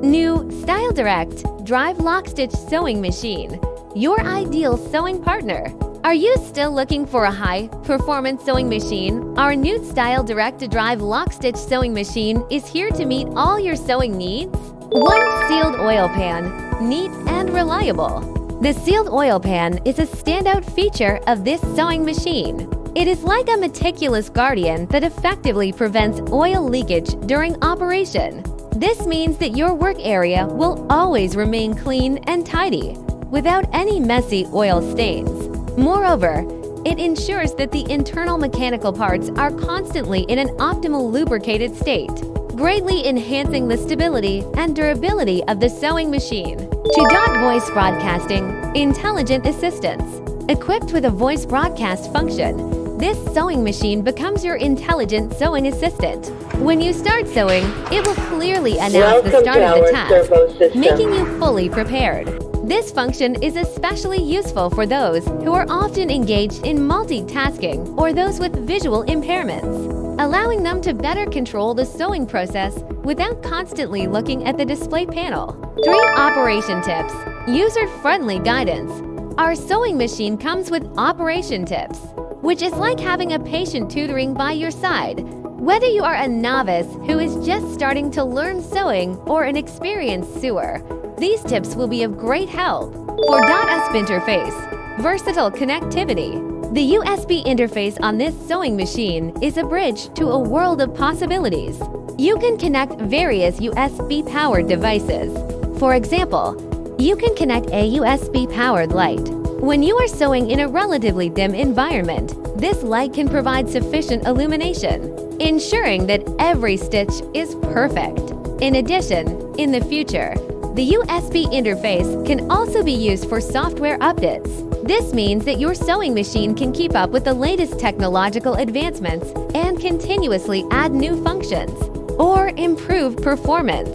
New Style Direct Drive Lock Stitch Sewing Machine, your ideal sewing partner. Are you still looking for a high-performance sewing machine? Our new Style Direct Drive Lock Stitch Sewing Machine is here to meet all your sewing needs. One sealed oil pan, neat and reliable. The sealed oil pan is a standout feature of this sewing machine. It is like a meticulous guardian that effectively prevents oil leakage during operation. This means that your work area will always remain clean and tidy, without any messy oil stains. Moreover, it ensures that the internal mechanical parts are constantly in an optimal lubricated state, greatly enhancing the stability and durability of the sewing machine. Voice Broadcasting Intelligent Assistance. Equipped with a voice broadcast function, this sewing machine becomes your intelligent sewing assistant. When you start sewing, it will clearly announce the start of the task, making you fully prepared. This function is especially useful for those who are often engaged in multitasking or those with visual impairments, allowing them to better control the sewing process without constantly looking at the display panel. 3 operation tips. User-friendly guidance. Our sewing machine comes with operation tips, which is like having a patient tutoring by your side. Whether you are a novice who is just starting to learn sewing or an experienced sewer, these tips will be of great help. For USB interface, versatile connectivity. The USB interface on this sewing machine is a bridge to a world of possibilities. You can connect various USB-powered devices. For example, you can connect a USB-powered light. When you are sewing in a relatively dim environment, this light can provide sufficient illumination, ensuring that every stitch is perfect. In addition, in the future, the USB interface can also be used for software updates. This means that your sewing machine can keep up with the latest technological advancements and continuously add new functions or improve performance.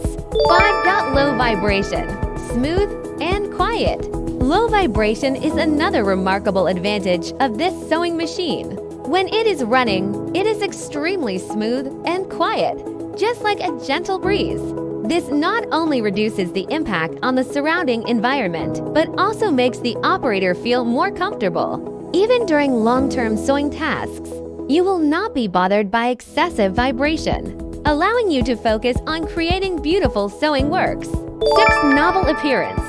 5. Low vibration, smooth and quiet. Low vibration is another remarkable advantage of this sewing machine. When it is running, it is extremely smooth and quiet, just like a gentle breeze. This not only reduces the impact on the surrounding environment, but also makes the operator feel more comfortable. Even during long-term sewing tasks, you will not be bothered by excessive vibration, allowing you to focus on creating beautiful sewing works. 6. Novel appearance.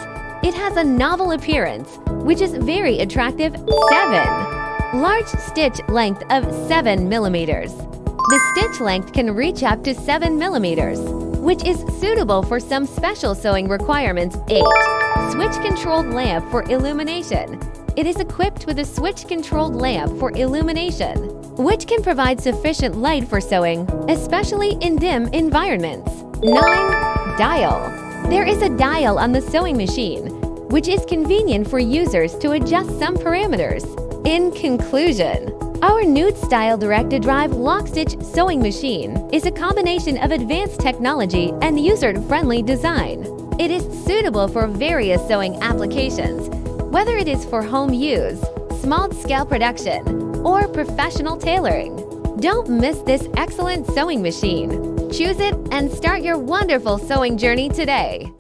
It has a novel appearance, which is very attractive. 7. Large stitch length of 7 millimeters. The stitch length can reach up to 7 millimeters, which is suitable for some special sewing requirements. 8. Switch-controlled lamp for illumination. It is equipped with a switch-controlled lamp for illumination, which can provide sufficient light for sewing, especially in dim environments. 9. Dial. There is a dial on the sewing machine, which is convenient for users to adjust some parameters. In conclusion, our new Style Direct Drive Lock Stitch Sewing Machine is a combination of advanced technology and user-friendly design. It is suitable for various sewing applications, whether it is for home use, small-scale production, or professional tailoring. Don't miss this excellent sewing machine. Choose it and start your wonderful sewing journey today.